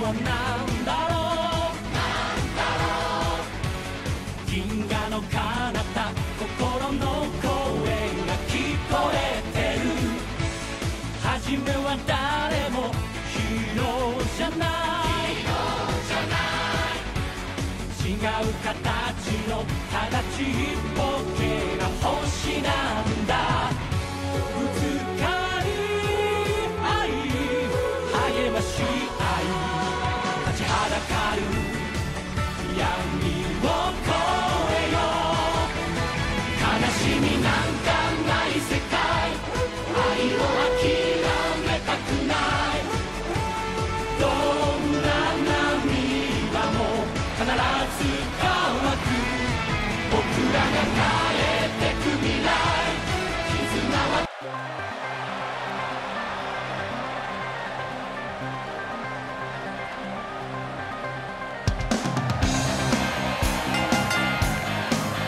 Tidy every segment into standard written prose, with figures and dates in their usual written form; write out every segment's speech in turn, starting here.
はなんだろう銀河の彼方心の声が聞こえてる初めは誰もヒーローじゃない違う形のただちっぽけな星なんだぶつかり合い励まし合い立ちはだかる闇を越えよう悲しみなんかない世界愛を諦めたくないどんな涙も必ず乾く僕らが変えてく未来絆は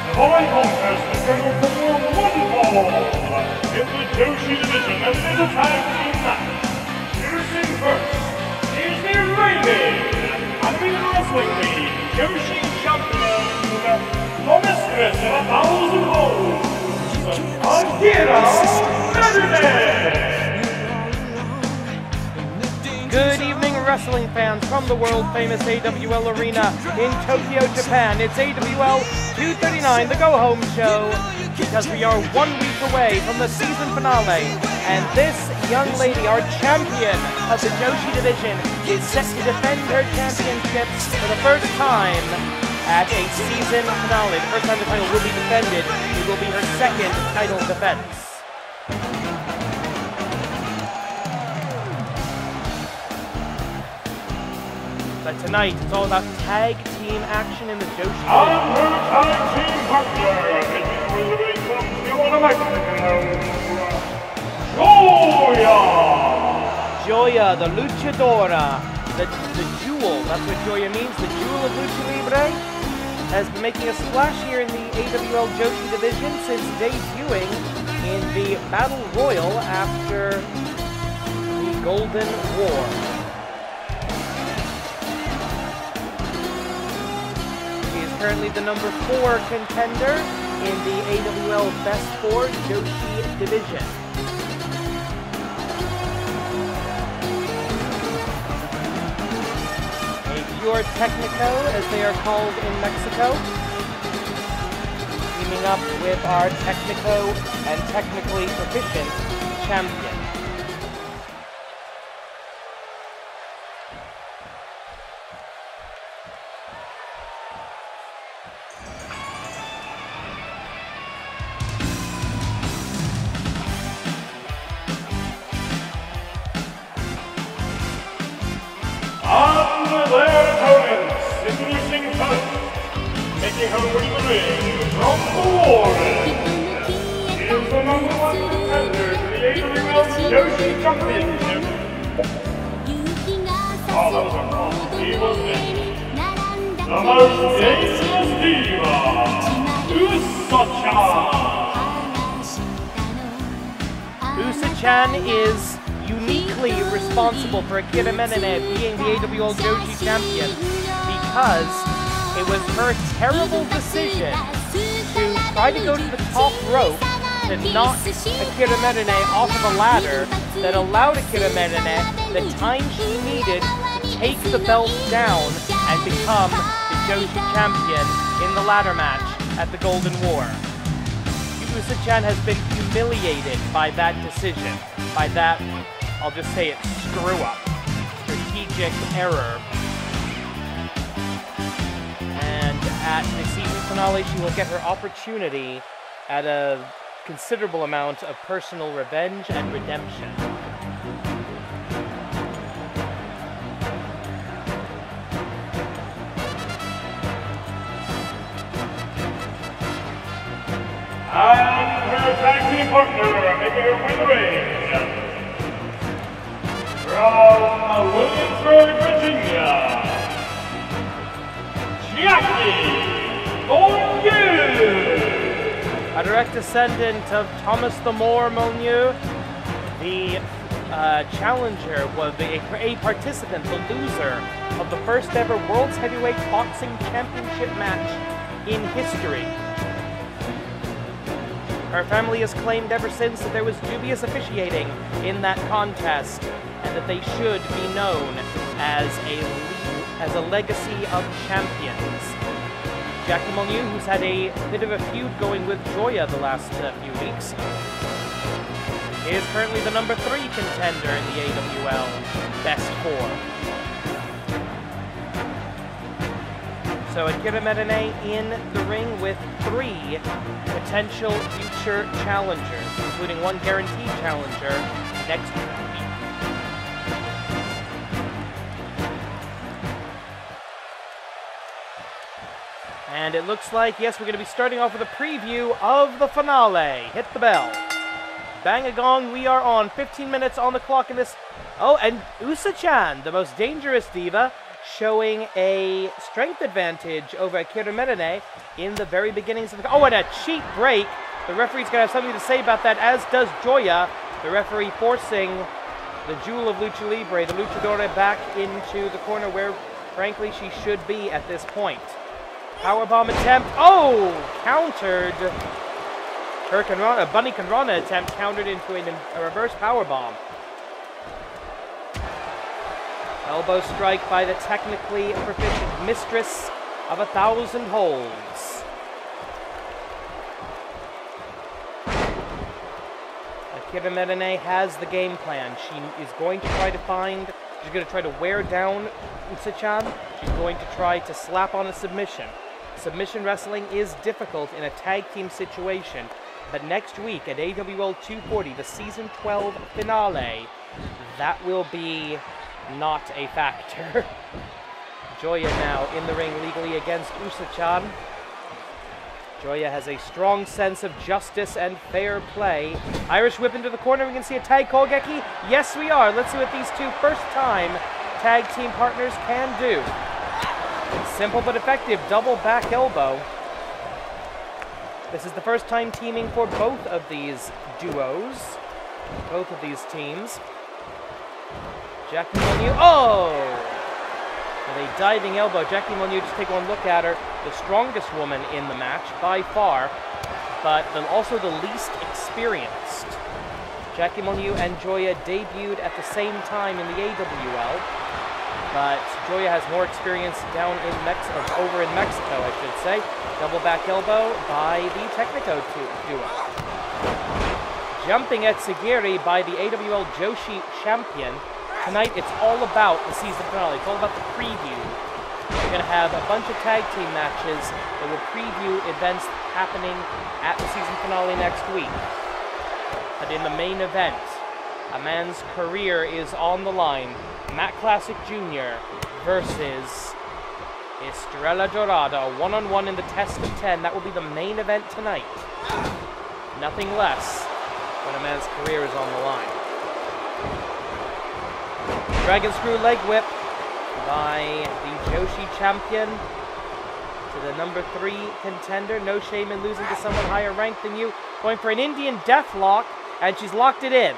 The following contest is scheduled for one fall in the Joshi division and is a tag team match. Introducing first is the reigning Animated Wrestling League Joshi champion, the mistress of 1,000 volts, Akira Saturday. Good evening, wrestling fans from the world-famous AWL Arena in Tokyo, Japan. It's AWL 239, the go-home show, because we are 1 week away from the season finale, and this young lady, our champion of the Joshi division, is set to defend her championship for the first time at a season finale. The first time the title will be defended, it will be her second title defense. But tonight, it's all about tag team action in the Joshi. And her tag team partner, making her way from New Mexico, Joya! Joya, the luchadora, the jewel, that's what Joya means, the jewel of Lucha Libre, has been making a splash here in the AWL Joshi division since debuting in the Battle Royal after the Golden War. Currently the number 4 contender in the AWL Best 4 Joshi division. A pure Technico, as they are called in Mexico. Teaming up with our Technico and technically proficient champion. Making her way to the ring from the Warren is the number 1 contender to the AWL Joshi Championship. Oh, those are called Evil's name. The most dangerous diva, Usa-chan. Usa-chan is uniquely responsible for Akira Menene being the AWL Joshi champion because it was her terrible decision to try to go to the top rope to knock Akira Menene off of a ladder that allowed Akira Menene the time she needed to take the belt down and become the Joshi champion in the ladder match at the Golden War. Usa-chan has been humiliated by that decision, by that, I'll just say it, screw-up, strategic error. At the season finale, she will get her opportunity at a considerable amount of personal revenge and redemption. And her tag team partner making her way to the ring from Williamsburg, Virginia, a direct descendant of Thomas the Moor Molyneux, the challenger was a participant, the loser of the first ever World's Heavyweight Boxing Championship match in history. Her family has claimed ever since that there was dubious officiating in that contest and that they should be known as a legacy of champions. Jackie Molyneux, who's had a bit of a feud going with Joya the last few weeks, is currently the number 3 contender in the AWL Best 4. So Akira Medene in the ring with 3 potential future challengers, including 1 guaranteed challenger next week. And it looks like, yes, we're going to be starting off with a preview of the finale. Hit the bell. Bang a gong, we are on. 15 minutes on the clock in this. Oh, and Usa-chan, the most dangerous diva, showing a strength advantage over Akira Medene in the very beginnings of the... Oh, and a cheap break. The referee's going to have something to say about that, as does Joya. The referee forcing the jewel of Lucha Libre, the Luchadora, back into the corner where, frankly, she should be at this point. Powerbomb attempt. Oh! Countered. Her Bunny Kanrana attempt countered into a reverse powerbomb. Elbow strike by the technically proficient mistress of 1,000 holds. Akira Medene has the game plan. She is going to try to find... She's going to try to wear down Usa-chan. She's going to try to slap on a submission. Submission wrestling is difficult in a tag team situation, but next week at AWL 240, the Season 12 finale, that will be not a factor. Joya now in the ring legally against Usa-chan. Joya has a strong sense of justice and fair play. Irish whip into the corner. We can see a tag Kogeki. Yes, we are. Let's see what these 2 first-time tag team partners can do. Simple but effective double back elbow. This is the first time teaming for both of these duos, both of these teams. Jackie Molyneux, oh! With a diving elbow. Jackie Molyneux, just take one look at her, the strongest woman in the match by far, but also the least experienced. Jackie Molyneux and Joya debuted at the same time in the AWL. But Joya has more experience down in over in Mexico, I should say. Double back elbow by the Technico duo. Jumping at Sagiri by the AWL Joshi champion. Tonight, it's all about the season finale. It's all about the preview. We're going to have a bunch of tag team matches that will preview events happening at the season finale next week. But in the main event, a man's career is on the line. Matt Classic Jr. versus Estrella Dorada, 1-on-1 in the test of 10. That will be the main event tonight. Nothing less when a man's career is on the line. Dragon Screw leg whip by the Joshi champion to the number 3 contender. No shame in losing to someone higher ranked than you. Going for an Indian Deathlock, and she's locked it in.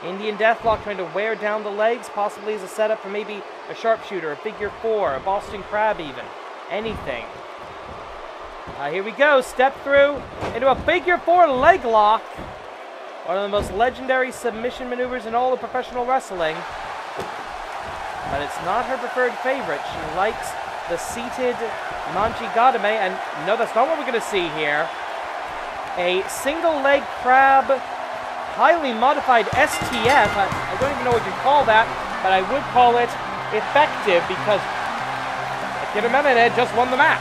Indian Deathlock trying to wear down the legs, possibly as a setup for maybe a sharpshooter, a figure 4, a Boston Crab even. Anything. Here we go. Step through into a figure 4 leg lock. One of the most legendary submission maneuvers in all of professional wrestling. But it's not her preferred favorite. She likes the seated Manchi Gadame, and no, that's not what we're going to see here. A single leg crab, highly modified STF. I don't even know what you call that, but I would call it effective because Akira Medene just won the match.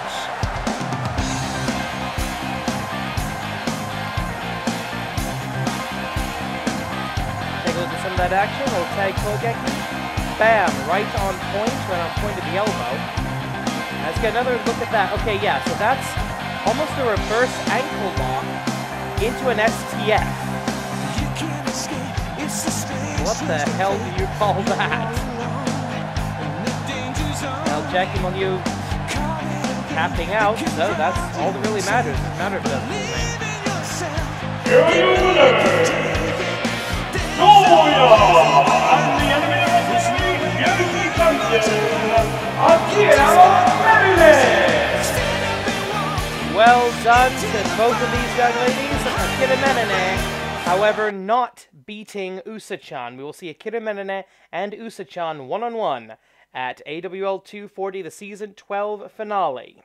Take a look at some of that action. Little tag Kogeki. Bam, right on point of the elbow. Let's get another look at that. Okay, yeah, so that's almost a reverse ankle lock into an STF. What the hell do you call that? Well, Jackie Molyneux tapping out, so that's all that really matters. It matters doesn't it? And the enemy of the Sweet Yoshi Champion, Well done to both of these young ladies. Akira Menene, however, not beating Usa-chan. We will see Akira Menene and Usa-chan one-on-one at AWL 240, the Season 12 finale.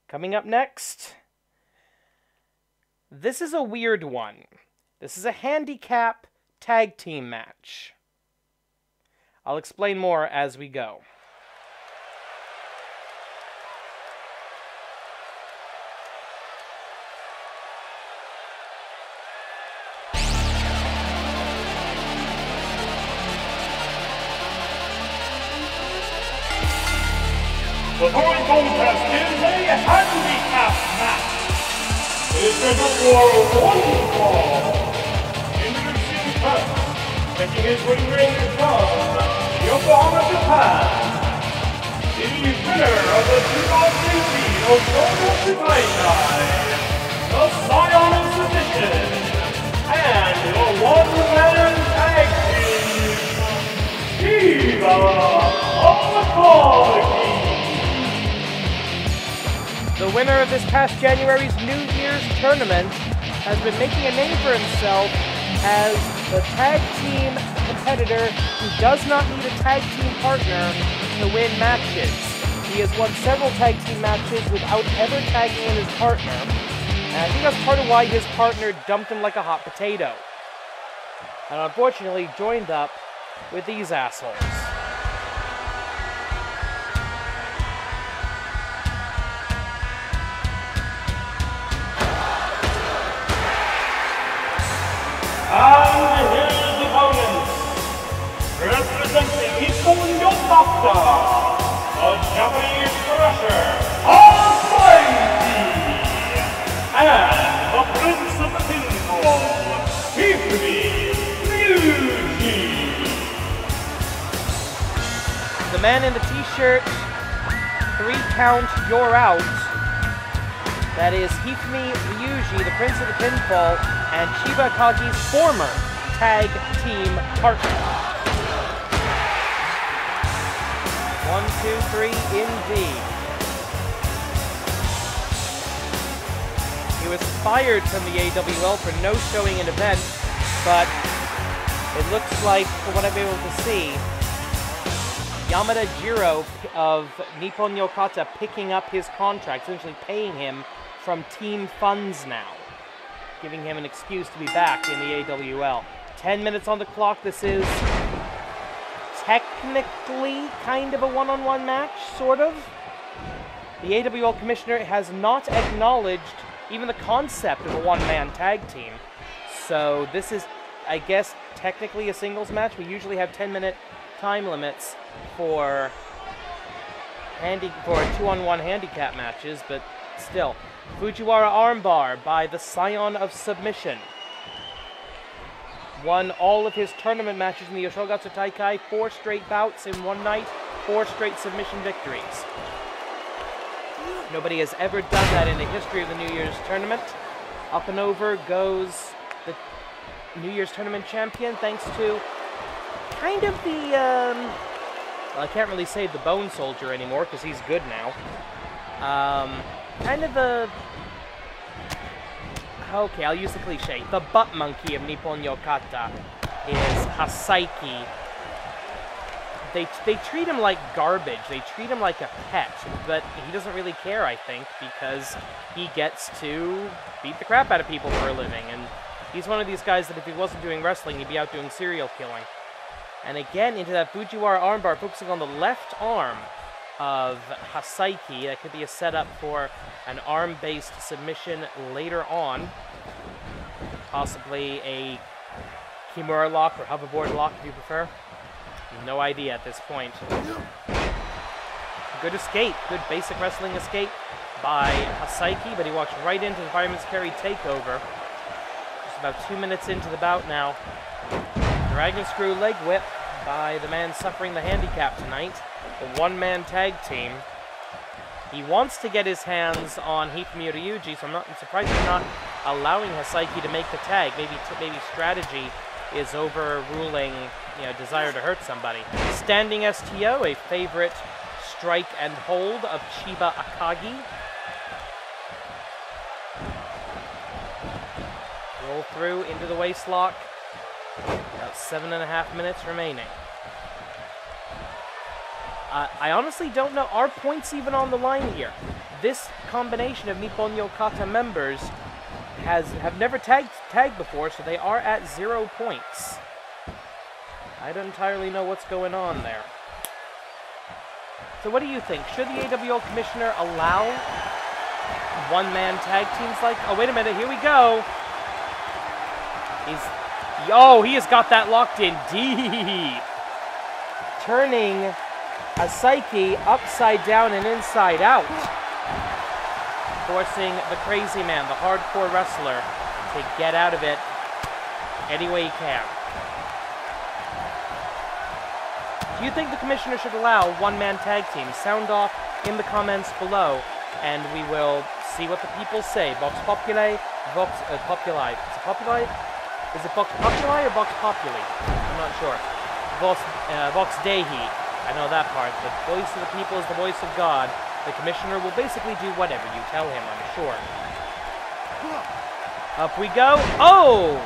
Coming up next, this is a weird one. This is a handicap tag team match. I'll explain more as we go. The following contest is a handicap match. It is scheduled for one fall. Introducing first, making his ring ring from Yokohama, Japan. The winner of the 2018 Osaka Saikai, the Scion of Submission, and the one-man tag team, Shiva Obligatory. The winner of this past January's New Year's tournament has been making a name for himself as the tag team competitor who does not need a tag team partner to win matches. He has won several tag team matches without ever tagging in his partner, and I think that's part of why his partner dumped him like a hot potato. And unfortunately joined up with these assholes. And his opponents, representing Nippon Yokata, a Japanese crusher, Almighty, and the Prince of Pinball, Ryuji. The man in the t-shirt, 3 count, you're out. That is Hifumi Ryuji, the Prince of the Pinfall, and Chiba Kagi's former tag team partner. 1, 2, 3, indeed. He was fired from the AWL for no-showing an event, but it looks like, from what I'm able to see, Yamada Jiro of Nippon Yokata picking up his contract, essentially paying him from team funds now, giving him an excuse to be back in the AWL. 10 minutes on the clock. This is technically kind of a one-on-one match, sort of. The AWL commissioner has not acknowledged even the concept of a one-man tag team. So this is, I guess, technically a singles match. We usually have 10-minute time limits for 2-on-1 handicap matches, but still. Fujiwara armbar by the Scion of Submission. Won all of his tournament matches in the Yoshogatsu Taikai, 4 straight bouts in one night, 4 straight submission victories. Nobody has ever done that in the history of the New Year's tournament. Up and over goes the New Year's tournament champion, thanks to kind of the, well, I can't really say the Bone Soldier anymore, because he's good now. Kind of the, okay, I'll use the cliche. The butt monkey of Nippon Yokata is Hasaiki. They treat him like garbage. They treat him like a pet, but he doesn't really care, I think, because he gets to beat the crap out of people for a living, and he's one of these guys that if he wasn't doing wrestling, he'd be out doing serial killing. And again, into that Fujiwara armbar, focusing on the left arm of Hasaiki. That could be a setup for an arm-based submission later on. Possibly a Kimura lock or hoverboard lock if you prefer. No idea at this point. Good escape. Good basic wrestling escape by Hasaiki, but he walks right into the Fireman's Carry takeover. Just about 2 minutes into the bout now. Dragon Screw leg whip by the man suffering the handicap tonight. The one-man tag team. He wants to get his hands on Hifumi Ryuji, so I'm surprised he's not allowing Hasaiki to make the tag. Maybe strategy is overruling, desire to hurt somebody. Standing STO, a favorite strike and hold of Chiba Akagi. Roll through into the waistlock. About 7.5 minutes remaining. I honestly don't know. Are points even on the line here? This combination of Nippon Yokata members have never tagged before, so they are at 0 points. I don't entirely know what's going on there. So what do you think? Should the AWL commissioner allow one-man tag teams like... Oh, wait a minute. Here we go. He has got that locked in deep. Turning a Psyche upside down and inside out. Forcing the crazy man, the hardcore wrestler, to get out of it any way he can. Do you think the commissioner should allow one-man tag teams? Sound off in the comments below, and we will see what the people say. Vox Populi, Vox Populi. Is it Populi? Is it Vox Populi or Vox Populi? I'm not sure. Vox Dei. I know that part. The voice of the people is the voice of God. The commissioner will basically do whatever you tell him, I'm sure. Up we go. Oh!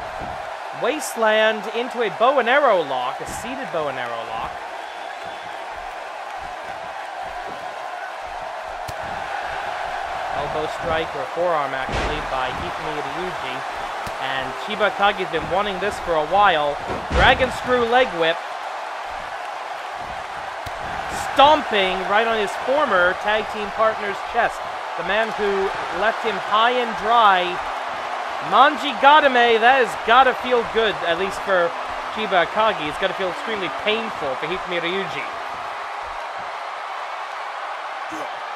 Wasteland into a bow and arrow lock, a seated bow and arrow lock. Elbow strike, or a forearm actually, by Hifumi Ryuji. And Chiba Akagi's been wanting this for a while. Dragon screw leg whip. Stomping right on his former tag team partner's chest. The man who left him high and dry. Manji Gatame, that has got to feel good, at least for Chiba Akagi. It's got to feel extremely painful for Hifumi Ryuji.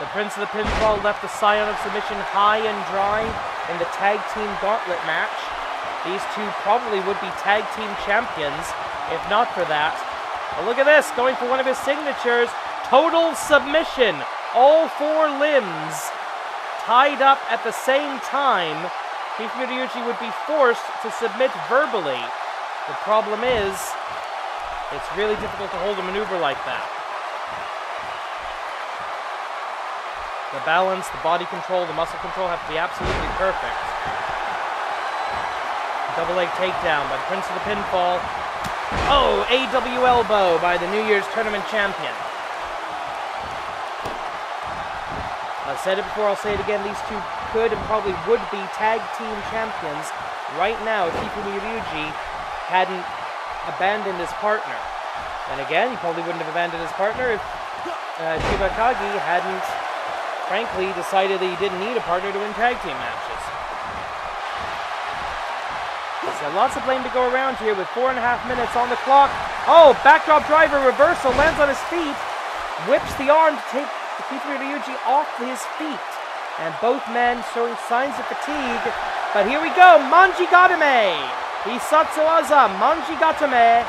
The Prince of the Pinfall left the Scion of Submission high and dry in the tag team gauntlet match. These two probably would be tag team champions, if not for that. But look at this, going for one of his signatures. Total submission. All 4 limbs tied up at the same time. Hifumi Ryuji would be forced to submit verbally. The problem is, it's really difficult to hold a maneuver like that. The balance, the body control, the muscle control have to be absolutely perfect. Double leg takedown by the Prince of the Pinfall. Oh, AWL elbow by the New Year's Tournament champion. I've said it before, I'll say it again, these two could and probably would be tag team champions right now if Hifumi Ryuji hadn't abandoned his partner. And again, he probably wouldn't have abandoned his partner if Chiba Akagi hadn't, frankly, decided that he didn't need a partner to win tag team matches. So lots of blame to go around here with 4.5 minutes on the clock. Oh, backdrop driver reversal, lands on his feet, whips the arm to take Hifumi Ryuji off his feet. And both men showing signs of fatigue. But here we go, Manji Gatame! Hisatsu Aza, Manji Gatame.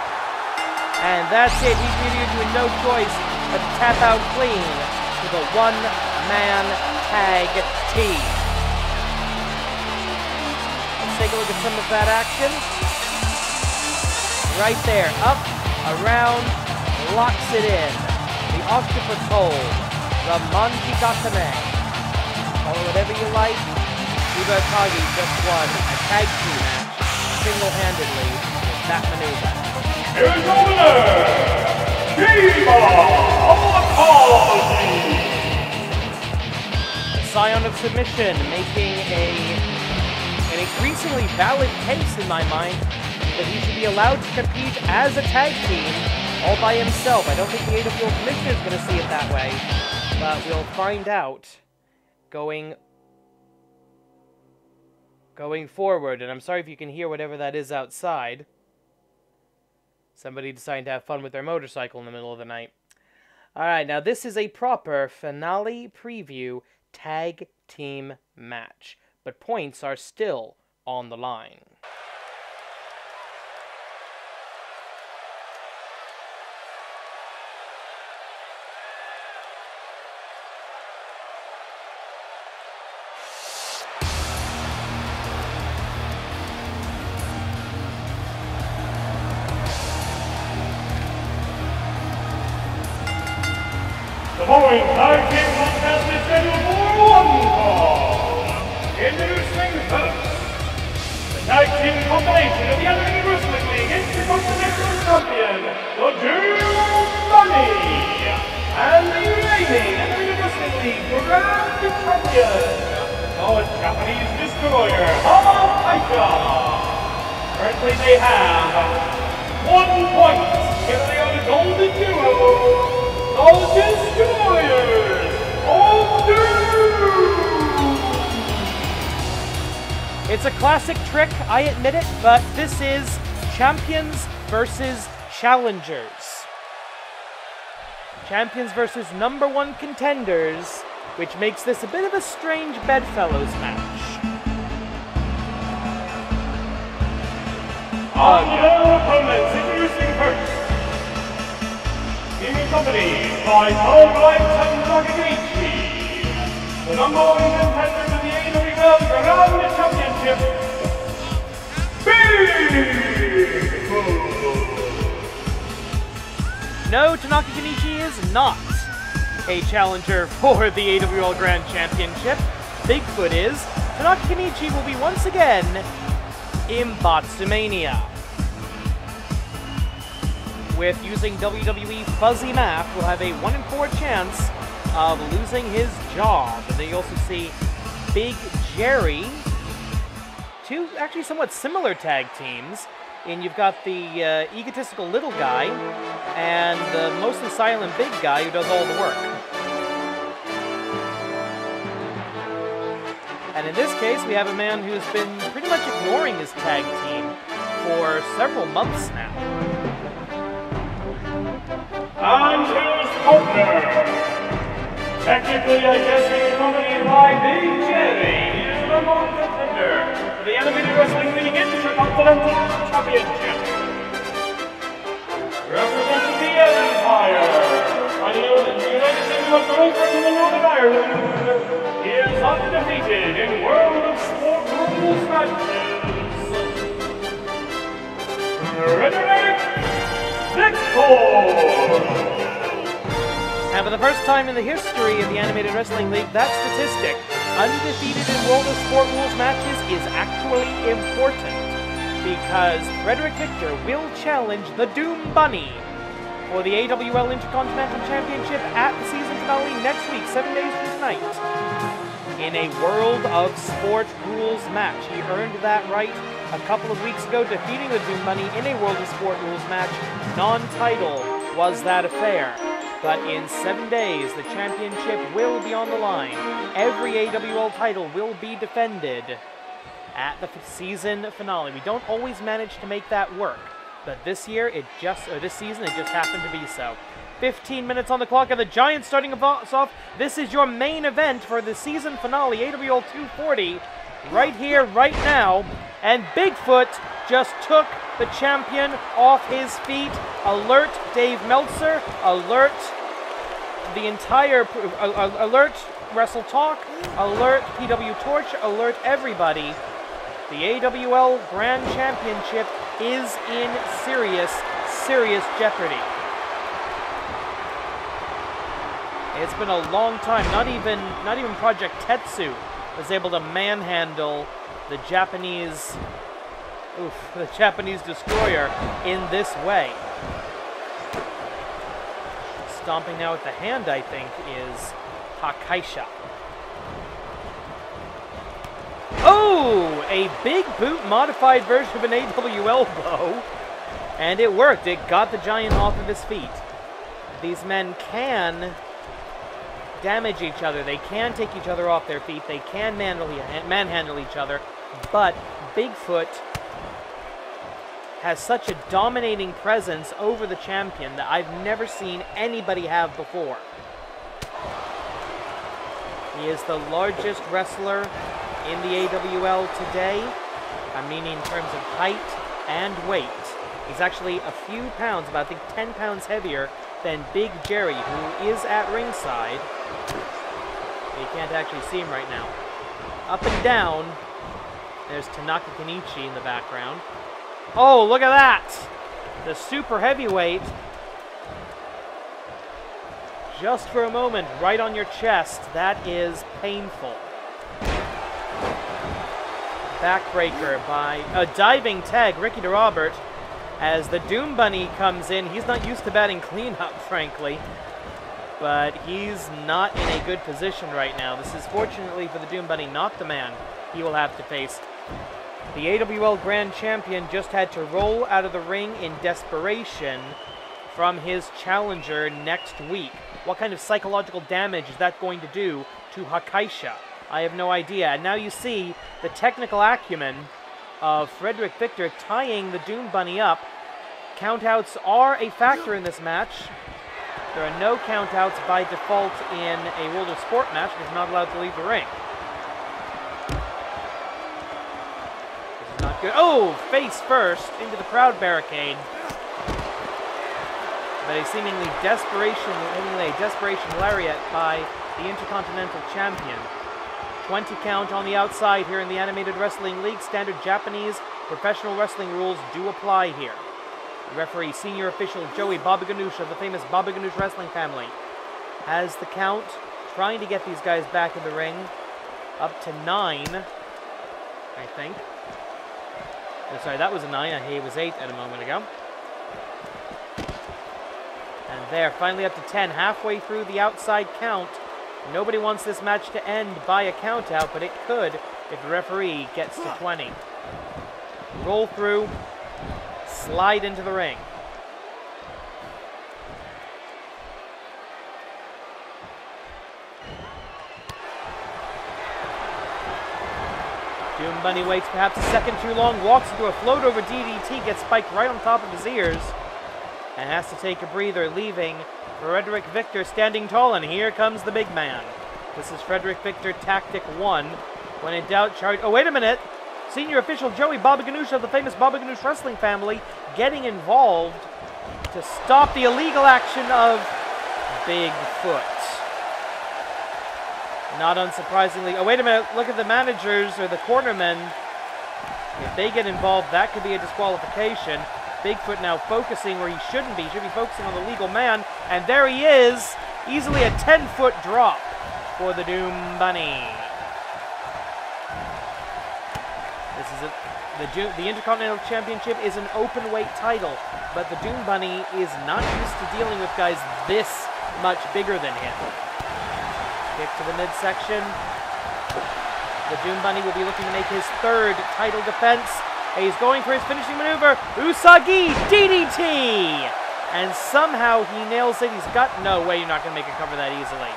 And that's it, Hifumi Ryuji with no choice but to tap out clean to the one-man tag team. Take a look at some of that action. Right there, up, around, locks it in. The octopus hold, the Manji Gatame. Call it whatever you like. Chiba Akagi just won a tag team match single-handedly with that maneuver. Here's the winner, Chiba Akagi. The Scion of Submission making an increasingly valid case in my mind that he should be allowed to compete as a tag team all by himself. I don't think the AWL Commissioner is going to see it that way, but we'll find out going forward. And I'm sorry if you can hear whatever that is outside. Somebody deciding to have fun with their motorcycle in the middle of the night. Alright, now this is a proper finale preview tag team match, but points are still on the line. following tag team contest is scheduled for one fall. Introducing first, the tag team combination of the Unlimited Wrestling League Intercontinental Champion, the Doom Bunny, and the reigning Unlimited Wrestling League Grand Champion, the Japanese Destroyer, Taika. Currently they have 1 point, and they are the Golden Duo, the Destroyers of Doom! It's a classic trick, I admit it, but this is Champions versus Challengers. Champions versus #1 contenders, which makes this a bit of a strange bedfellows match. Our opponents introducing first, being accompanied by Alright and Nakagaichi, the #1 contender to the AWL Grand Championship, Bigfoot. No, Tanaka Kenichi is not a challenger for the AWL Grand Championship. Bigfoot is. Tanaka Kenichi will be once again in Botsumania. With using WWE Fuzzy Math, will have a 1 in 4 chance of losing his job. And then you also see Big Jerry, 2 actually somewhat similar tag teams. And you've got the egotistical little guy and the mostly silent big guy who does all the work. And in this case, we have a man who's been pretty much ignoring his tag team for several months now. And his partner. Technically, I guess he's accompanied by Big Jerry. He is the #1 contender for the Animated Wrestling League Intercontinental Championship. Representing the Empire, fighting out in the United Kingdom of Great Britain and Northern Ireland, he is undefeated in World of Sport rules matches. Frederick Victor! And for the first time in the history of the Animated Wrestling League, that statistic, undefeated in World of Sport rules matches, is actually important. Because Frederick Victor will challenge the Doom Bunny for the AWL Intercontinental Championship at the season finale next week, 7 days from tonight. In a World of Sport rules match. He earned that right a couple of weeks ago, defeating the Doom Bunny in a World of Sport rules match. Non-title was that affair. But in 7 days, the championship will be on the line. Every AWL title will be defended at the season finale. We don't always manage to make that work, but this year, this season, it just happened to be so. 15 minutes on the clock, and the Giants starting us off. This is your main event for the season finale, AWL 240, right here, right now. And Bigfoot just took the champion off his feet. Alert Dave Meltzer, alert the entire, alert Wrestle Talk, alert PW Torch, alert everybody. The AWL Grand Championship is in serious, serious jeopardy. It's been a long time. Not even Project Tetsu was able to manhandle the Japanese destroyer in this way. Stomping now with the hand, I think, is Takaisha. Oh! A big boot modified version of an AWL blow. And it worked. It got the Giant off of his feet. These men can damage each other. They can take each other off their feet. They can manhandle each other. But Bigfoot has such a dominating presence over the champion that I've never seen anybody have before. He is the largest wrestler in the AWL today. I mean in terms of height and weight. He's actually a few pounds, about I think 10 pounds heavier than Big Jerry, who is at ringside. You can't actually see him right now. Up and down, there's Tanaka Kenichi in the background. Oh, look at that! The super heavyweight just for a moment, right on your chest. That is painful. Backbreaker by a diving tag, Ricky DeRobert, as the Doom Bunny comes in. He's not used to batting cleanup, frankly, but he's not in a good position right now. This is, fortunately for the Doom Bunny, not the man he will have to face. The AWL Grand Champion just had to roll out of the ring in desperation from his challenger next week. What kind of psychological damage is that going to do to Hakaisha? I have no idea. And now you see the technical acumen of Frederick Victor tying the Doom Bunny up. Countouts are a factor in this match. There are no countouts by default in a World of Sport match because you're not allowed to leave the ring. This is not good. Oh, face first into the crowd barricade. But a seemingly desperation lariat by the Intercontinental Champion. 20 count on the outside here in the Animated Wrestling League. Standard Japanese professional wrestling rules do apply here. The referee, senior official Joey Baba Ganoush of the famous Baba Ganoush wrestling family, has the count, trying to get these guys back in the ring. Up to 9, I think. Oh, sorry, that was a 9. He was 8 a moment ago. And there, finally up to 10, halfway through the outside count. Nobody wants this match to end by a countout, but it could if the referee gets to 20. Roll through, slide into the ring. Doom Bunny waits perhaps a second too long, walks into a float over DDT, gets spiked right on top of his ears, and has to take a breather, leaving Frederick Victor standing tall, and here comes the big man. This is Frederick Victor, Tactic 1. When in doubt, charge... Oh, wait a minute! Senior official Joey Baba Ganoush of the famous Baba Ganoush wrestling family getting involved to stop the illegal action of Bigfoot. Not unsurprisingly... Oh, wait a minute! Look at the managers or the cornermen. If they get involved, that could be a disqualification. Bigfoot now focusing where he shouldn't be. He should be focusing on the legal man. And there he is. Easily a 10-foot drop for the Doom Bunny. This is the Intercontinental Championship is an open weight title, but the Doom Bunny is not used to dealing with guys this much bigger than him. Kick to the midsection. The Doom Bunny will be looking to make his third title defense. He's going for his finishing maneuver. Usagi DDT! And somehow he nails it. He's got... No way, you're not going to make it cover that easily.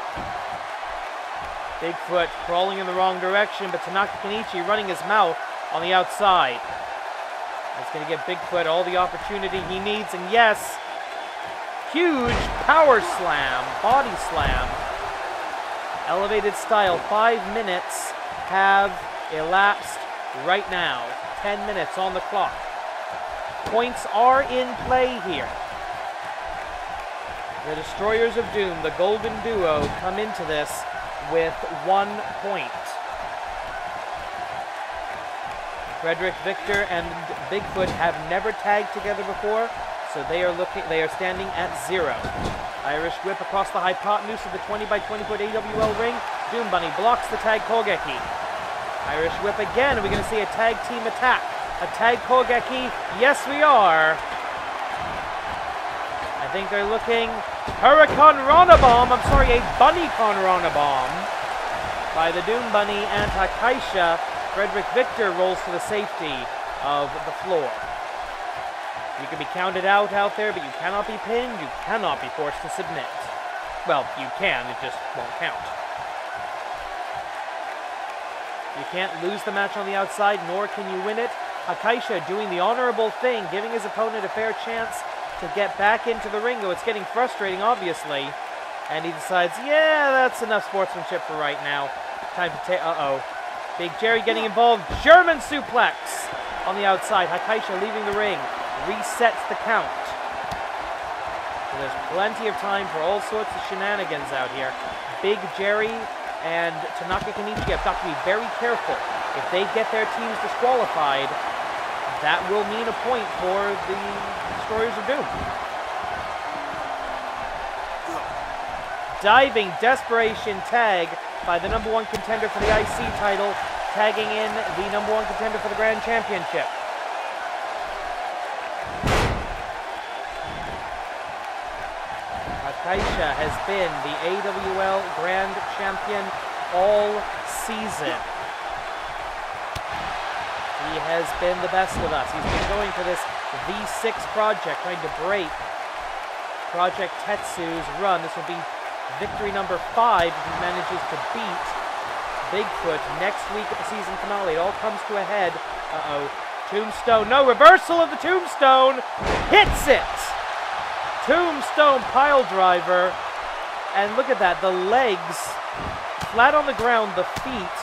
Bigfoot crawling in the wrong direction, but Tanaka Kenichi running his mouth on the outside. That's going to give Bigfoot all the opportunity he needs. And yes, huge power slam, body slam. Elevated style. 5 minutes have elapsed right now. 10 minutes on the clock. Points are in play here. The Destroyers of Doom, the Golden Duo, come into this with 1 point. Frederick Victor and Bigfoot have never tagged together before, so they are standing at 0. Irish whip across the hypotenuse of the 20 by 20 foot AWL ring. Doom Bunny blocks the tag Kogeki. Irish whip again. Are we going to see a tag team attack? A tag Kogeki? Yes, we are. I think they're looking... Hurricane Rana Bomb. I'm sorry, a Bunny-Con Rana Bomb by the Doom Bunny and Hakaisha. Frederick Victor rolls to the safety of the floor. You can be counted out there, but you cannot be pinned. You cannot be forced to submit. Well, you can. It just won't count. You can't lose the match on the outside, nor can you win it. Hakaisha doing the honorable thing, giving his opponent a fair chance to get back into the ring, though it's getting frustrating, obviously. And he decides, yeah, that's enough sportsmanship for right now. Time to take... Uh-oh. Big Jerry getting involved. German suplex on the outside. Hakaisha leaving the ring. Resets the count. So there's plenty of time for all sorts of shenanigans out here. Big Jerry and Tanaka Kenichi have got to be very careful. If they get their teams disqualified, that will mean a point for the Destroyers of Doom. diving desperation tag by the #1 contender for the IC title, tagging in the #1 contender for the Grand Championship. Akaisha has been the AWL Grand Champion all season. He has been the best of us. He's been going for this V6 project, trying to break Project Tetsu's run. This will be victory number 5 if he manages to beat Bigfoot next week at the season finale. It all comes to a head. Uh-oh. Tombstone. No, reversal of the Tombstone. Hits it. Tombstone pile driver. And look at that. The legs flat on the ground. The feet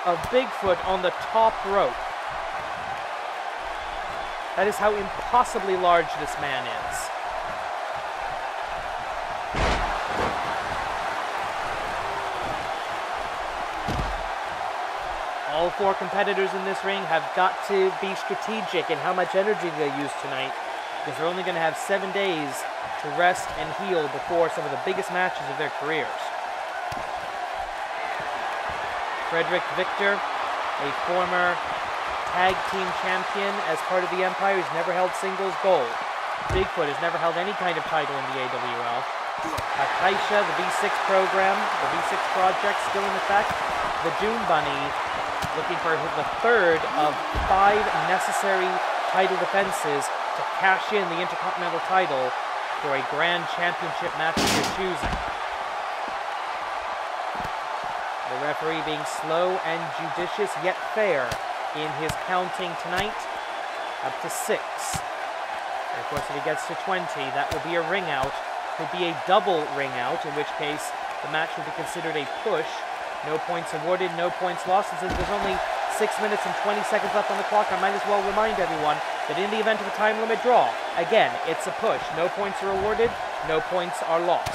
of Bigfoot on the top rope. That is how impossibly large this man is. All 4 competitors in this ring have got to be strategic in how much energy they use tonight, because they're only going to have 7 days to rest and heal before some of the biggest matches of their careers. Frederick Victor, a former tag team champion as part of the Empire, who's never held singles gold. Bigfoot has never held any kind of title in the AWL. Akaisha, the V6 program, the V6 project still in effect. The Dune Bunny, looking for the 3rd of 5 necessary title defenses to cash in the Intercontinental title for a Grand Championship match of their choosing. The referee being slow and judicious, yet fair in his counting tonight, up to 6. And of course, if he gets to 20, that will be a ring out. Could be a double ring out, in which case the match will be considered a push. No points awarded, no points lost. And since there's only 6 minutes and 20 seconds left on the clock, I might as well remind everyone that in the event of a time limit draw, again, it's a push. No points are awarded, no points are lost.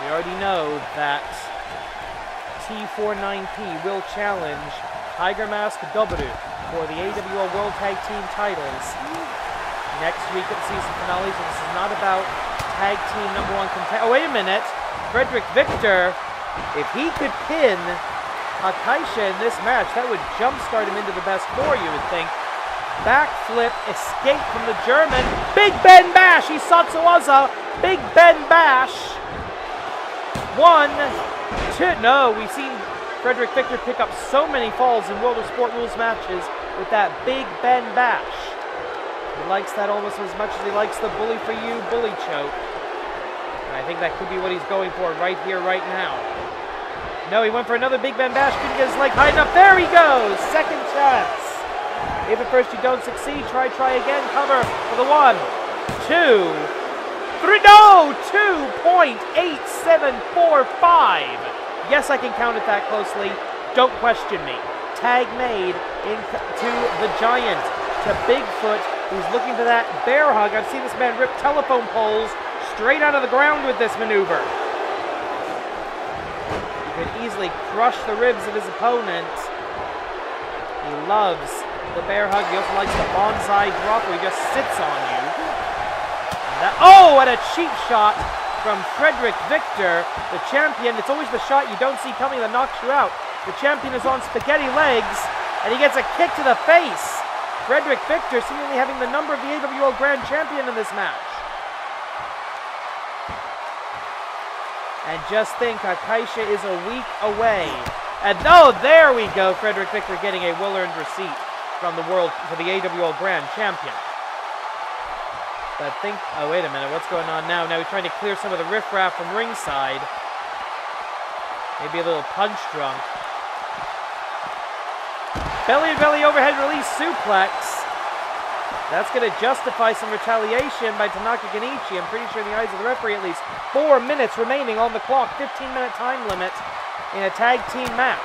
We already know that T49P will challenge Tiger Mask Dobru for the AWL World Tag Team titles next week at the season finale. So this is not about tag team #1 contender. Oh, wait a minute. Frederick Victor, if he could pin Akaisha in this match, that would jumpstart him into the best 4, you would think. Backflip, escape from the German. Big Ben Bash, Isatsuwaza. Big Ben Bash. 1, 2, no, we've seen Frederick Victor pick up so many falls in World of Sport Rules matches with that Big Ben Bash. He likes that almost as much as he likes the Bully for You bully choke. And I think that could be what he's going for right here, right now. No, he went for another Big Ben Bash, couldn't get his leg high enough. There he goes, second chance. If at first you don't succeed, try again. Cover for the 1, 2, 3, no! 2.8745. Yes, I can count it that closely. Don't question me. Tag made into the Giant, to Bigfoot, who's looking for that bear hug. I've seen this man rip telephone poles straight out of the ground with this maneuver. He could easily crush the ribs of his opponent. He loves the bear hug. He also likes the bonsai drop where he just sits on you. Oh, what a cheap shot from Frederick Victor, the champion. It's always the shot you don't see coming that knocks you out. The champion is on spaghetti legs, and he gets a kick to the face. Frederick Victor seemingly having the number of the AWL Grand Champion in this match. And just think, Akaisha is a week away. And oh, there we go. Frederick Victor getting a well-earned receipt from the world for the AWL Grand Champion. But think, oh wait a minute, what's going on now? Now he's trying to clear some of the riffraff from ringside. Maybe a little punch drunk. Belly-to-belly overhead release suplex. That's going to justify some retaliation by Tanaka Genichi. I'm pretty sure in the eyes of the referee at least 4 minutes remaining on the clock. 15-minute time limit in a tag team match.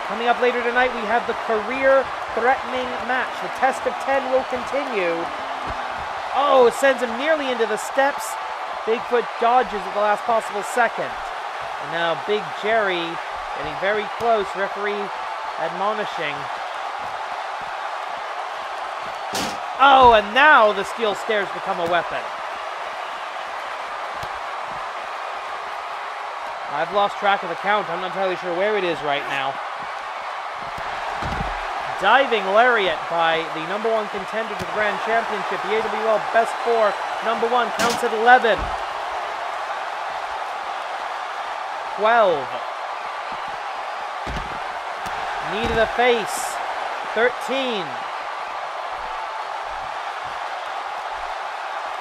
Coming up later tonight, we have the career-threatening match. The test of 10 will continue. Oh, it sends him nearly into the steps. Bigfoot dodges at the last possible second. And now Big Jerry getting very close. Referee admonishing. Oh, and now the steel stairs become a weapon. I've lost track of the count. I'm not entirely sure where it is right now. Diving lariat by the #1 contender to the Grand Championship. The AWL Best 4, #1, counts at 11. 12. Knee to the face. 13.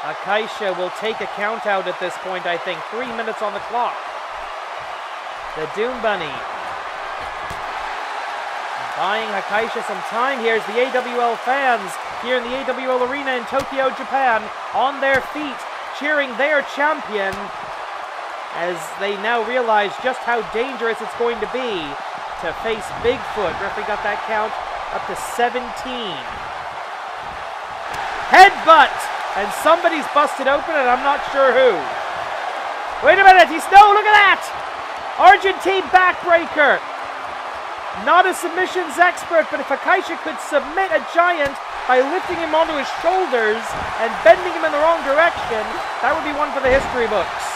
Akaisha will take a count out at this point, I think. 3 minutes on the clock. The Doom Bunny buying Akaisha some time. Here's the AWL fans here in the AWL Arena in Tokyo, Japan, on their feet, cheering their champion as they now realize just how dangerous it's going to be to face Bigfoot. Referee got that count up to 17. Headbutt! And somebody's busted open, and I'm not sure who. Wait a minute, no, look at that! Argentine backbreaker. Not a submissions expert, but if Akaisha could submit a giant by lifting him onto his shoulders and bending him in the wrong direction, that would be one for the history books.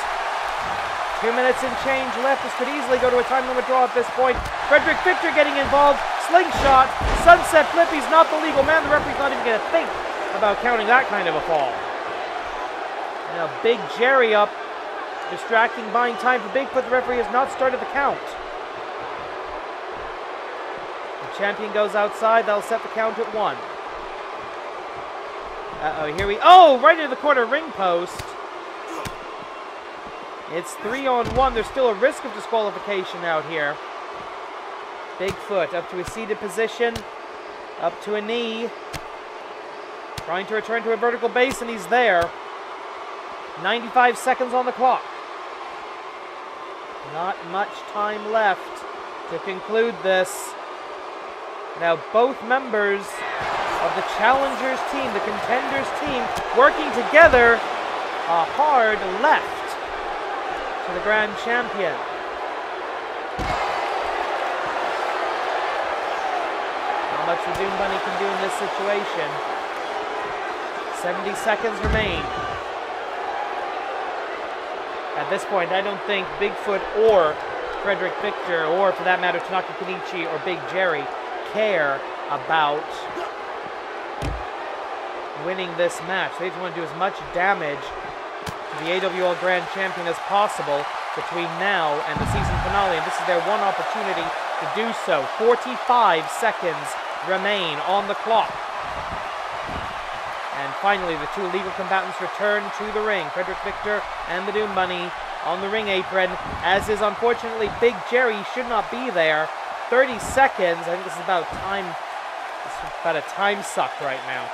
2 minutes and change left. This could easily go to a time limit draw at this point. Frederick Victor getting involved. Slingshot. Sunset flip. He's not the legal man. The referee's not even going to think about counting that kind of a fall. Now Big Jerry up. Distracting, buying time for Bigfoot. The referee has not started the count. The champion goes outside. That'll set the count at 1. Uh-oh, here we... Oh, right into the corner ring post. It's 3-on-1. There's still a risk of disqualification out here. Bigfoot up to a seated position. Up to a knee. Trying to return to a vertical base, and he's there. 95 seconds on the clock. Not much time left to conclude this. Now both members of the challengers team, the contenders team, working together. A hard left to the grand champion. How much the Doom Bunny can do in this situation. 70 seconds remain. At this point, I don't think Bigfoot or Frederick Victor, or for that matter, Tanaka Kenichi or Big Jerry, care about winning this match. They just want to do as much damage to the AWL Grand Champion as possible between now and the season finale, and this is their one opportunity to do so. 45 seconds remain on the clock. And finally, the two legal combatants return to the ring. Frederick Victor and the Doom Bunny on the ring apron, as is unfortunately Big Jerry. He should not be there. 30 seconds. I think this is about time. This is about a time suck right now.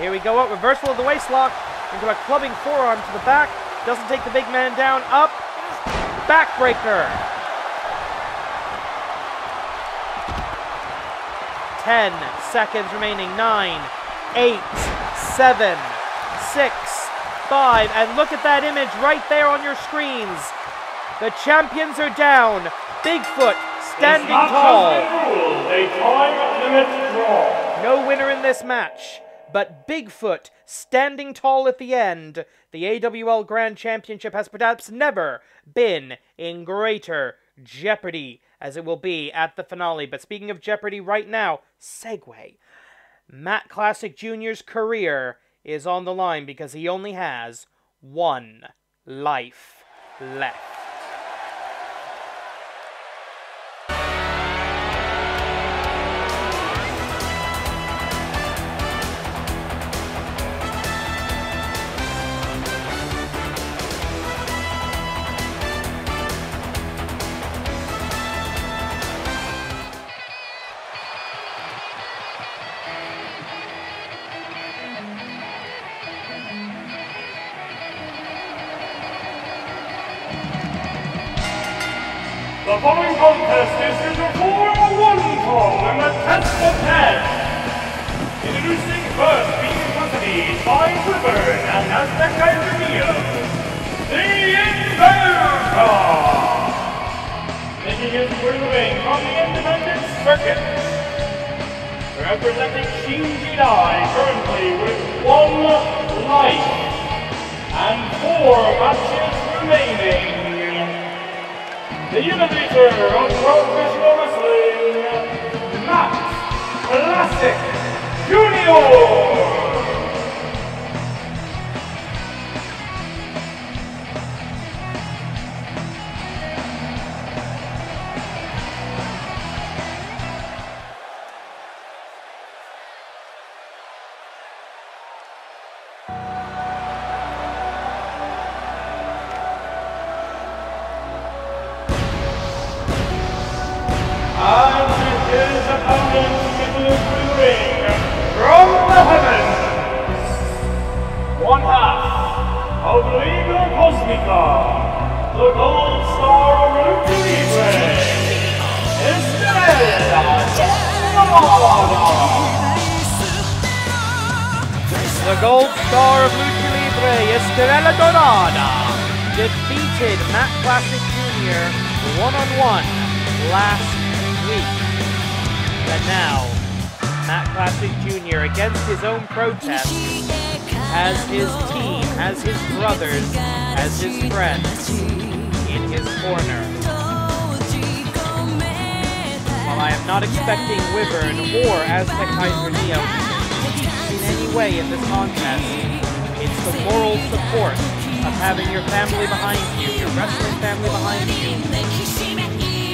Here we go up. Reversal of the waistlock into a clubbing forearm to the back. Doesn't take the big man down. Up. Backbreaker. 10 seconds remaining. 9, 8, 7, 6, 5. And look at that image right there on your screens. The champions are down. Bigfoot standing tall. A time limit draw. No winner in this match, but Bigfoot standing tall at the end. The AWL Grand Championship has perhaps never been in greater jeopardy as it will be at the finale. But speaking of jeopardy right now, segue. Matt Classic Jr.'s career is on the line because he only has one life left. The following contest is scheduled for one fall and a test of 10. Introducing first, being accompanied by Woodburn and Aztec Engineer, the Invader! Making his way to the ring from the Independent Circuit, representing Shinji Dai currently with one life. 4 matches remaining. The innovator of professional wrestling, Matt Classic Jr. And his opponent in the ring from the heavens, one half of Liga Cosmica, the gold star of Lucha Libre, The gold star of Lucha Libre, Estrella Dorada, defeated Matt Classic Jr. one-on-one last week. And now, Matt Classic Jr., against his own protest, has his team, has his brothers, has his friends in his corner. While I am not expecting Wyvern or Aztec Kaiser Neo in any way in this contest, it's the moral support of having your family behind you, your wrestling family behind you,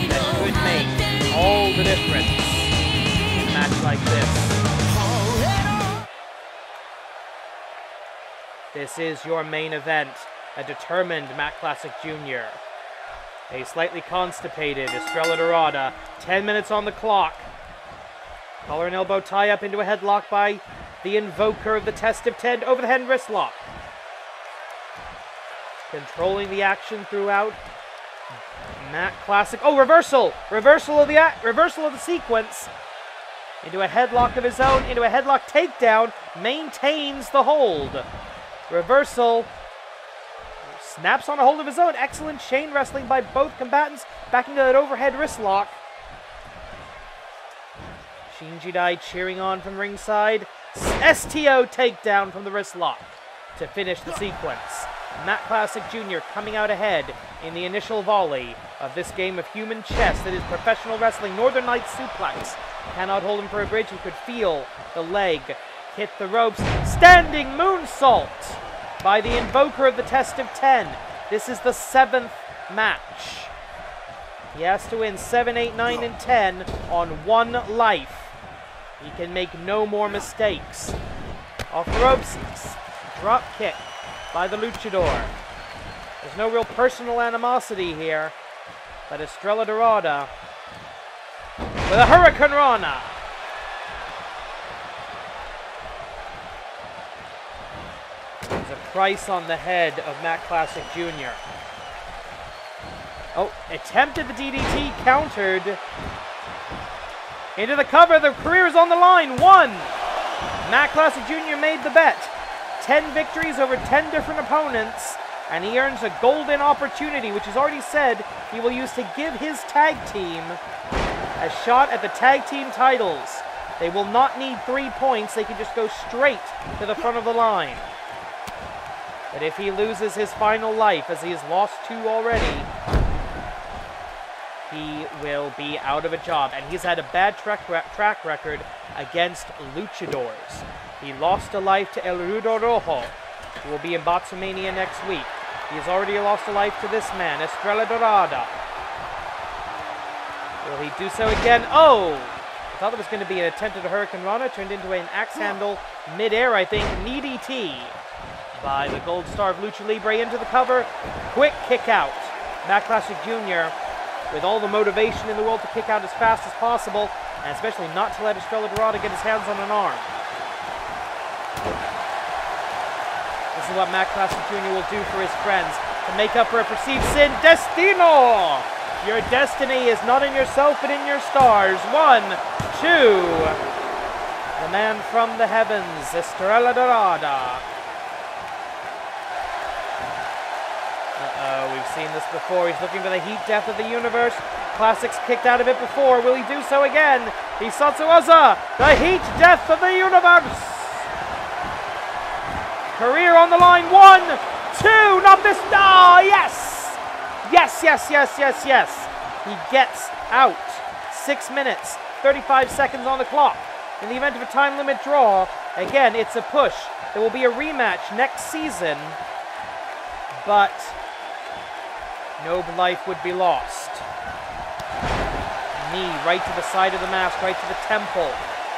that could make all the difference in a match like this. This is your main event, a determined Matt Classic Jr. A slightly constipated Estrella Dorada, 10 minutes on the clock. Collar and elbow tie up into a headlock by the invoker of the test of 10, over the head and wrist lock. Controlling the action throughout. Matt Classic, oh, reversal! Reversal of the sequence. Into a headlock of his own, into a headlock takedown, maintains the hold. Reversal, snaps on a hold of his own. Excellent chain wrestling by both combatants, back into that overhead wrist lock. Shinji Dai cheering on from ringside. STO takedown from the wrist lock to finish the sequence. Matt Classic Jr. coming out ahead in the initial volley of this game of human chess that is professional wrestling. Northern Lights suplex. Cannot hold him for a bridge. He could feel the leg hit the ropes. Standing moonsault by the invoker of the test of 10. This is the 7th match. He has to win 7, 8, 9, and 10 on one life. He can make no more mistakes. Off the ropes, drop kick by the luchador. There's no real personal animosity here, but Estrella Dorada with a Hurricane Rana. There's a price on the head of Matt Classic Jr. Oh, attempted the DDT, countered. Into the cover, the career is on the line. 1. Matt Classic Jr. made the bet. 10 victories over 10 different opponents, and he earns a golden opportunity, which he's already said he will use to give his tag team a shot at the tag team titles. They will not need 3 points. They can just go straight to the front of the line. But if he loses his final life, as he has lost 2 already, he will be out of a job. And he's had a bad track record against luchadors. He lost a life to El Rudo Rojo, who will be in Botsumania next week. He has already lost a life to this man, Estrella Dorada. Will he do so again? Oh! I thought it was going to be an attempt at a Hurricane Rana, turned into an axe handle mid-air, I think. DDT by the gold star of Lucha Libre into the cover. Quick kick out. Matt Classic Jr. with all the motivation in the world to kick out as fast as possible, and especially not to let Estrella Dorada get his hands on an arm. This is what Matt Classic Jr. will do for his friends to make up for a perceived sin. Destino! Your destiny is not in yourself, but in your stars. 1, 2. The man from the heavens, Estrella Dorada. We've seen this before. He's looking for the heat death of the universe. Classic's kicked out of it before. Will he do so again? Hisatsuwaza, the heat death of the universe. Career on the line. 1, 2, Yes, yes, yes, yes, yes. He gets out. 6 minutes, 35 seconds on the clock. In the event of a time limit draw, again, it's a push. There will be a rematch next season, but no life would be lost. Knee right to the side of the mask, right to the temple.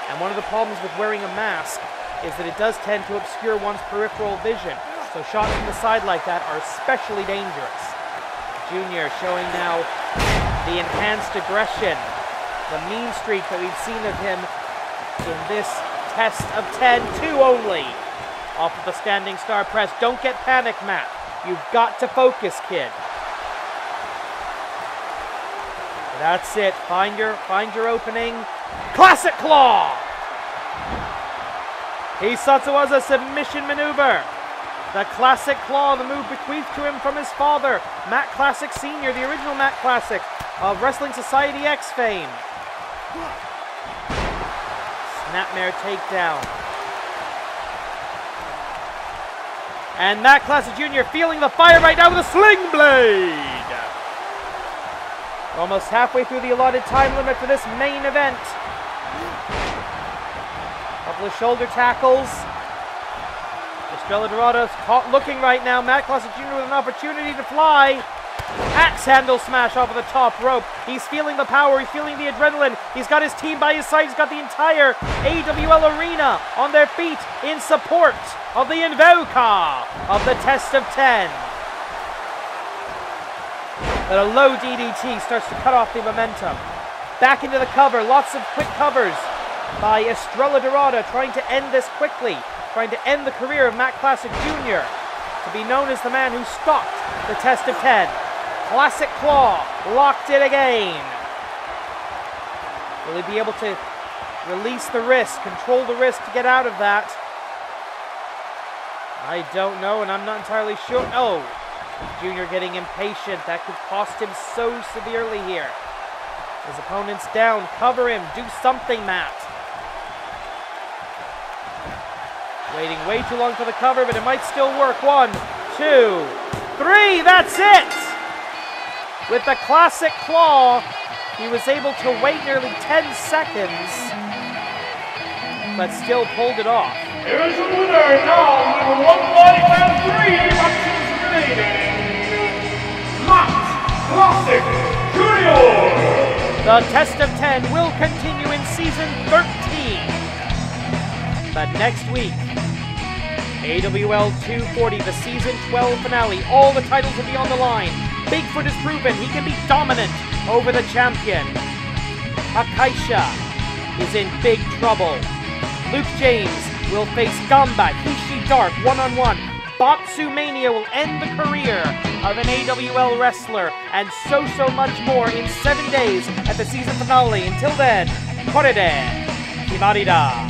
And one of the problems with wearing a mask is that it does tend to obscure one's peripheral vision. So shots from the side like that are especially dangerous. Junior showing now the enhanced aggression, the mean streak that we've seen of him in this test of 10, 2 only. Off of the standing star press. Don't get panic, Matt. You've got to focus, kid. That's it. Find your opening. Classic claw! Hisatsuwa's a submission maneuver. The classic claw, the move bequeathed to him from his father, Matt Classic Sr., the original Matt Classic of Wrestling Society X fame. Snapmare takedown. And Matt Classic Jr. feeling the fire right now with a sling blade. We're almost halfway through the allotted time limit for this main event. Couple of shoulder tackles. Estrella Dorado's caught looking right now. Matt Classic Jr. with an opportunity to fly. Axe handle smash off of the top rope. He's feeling the power. He's feeling the adrenaline. He's got his team by his side. He's got the entire AWL arena on their feet in support of the Invoca of the Test of 10. But a low DDT starts to cut off the momentum. Back into the cover. Lots of quick covers by Estrella Dorado, trying to end this quickly. Trying to end the career of Matt Classic Jr. to be known as the man who stopped the Test of 10. Classic claw, locked it again. Will he be able to release the wrist, control the wrist to get out of that? I don't know, and I'm not entirely sure. Oh, Junior getting impatient. That could cost him so severely here. His opponent's down. Cover him. Do something, Matt. Waiting way too long for the cover, but it might still work. 1, 2, 3. That's it! With the classic claw, he was able to wait nearly 10 seconds, but still pulled it off. Here's your winner now, number 145, 3 eruptions remaining. Matt Classic Jr. The Test of 10 will continue in Season 13. But next week, AWL 240, the Season 12 finale. All the titles will be on the line. Bigfoot has proven he can be dominant over the champion. Akaisha is in big trouble. Luke James will face Gamba Hishi Dark one-on-one. Batsu Mania will end the career of an AWL wrestler, and so much more in 7 days at the season finale. Until then, korede kimarida.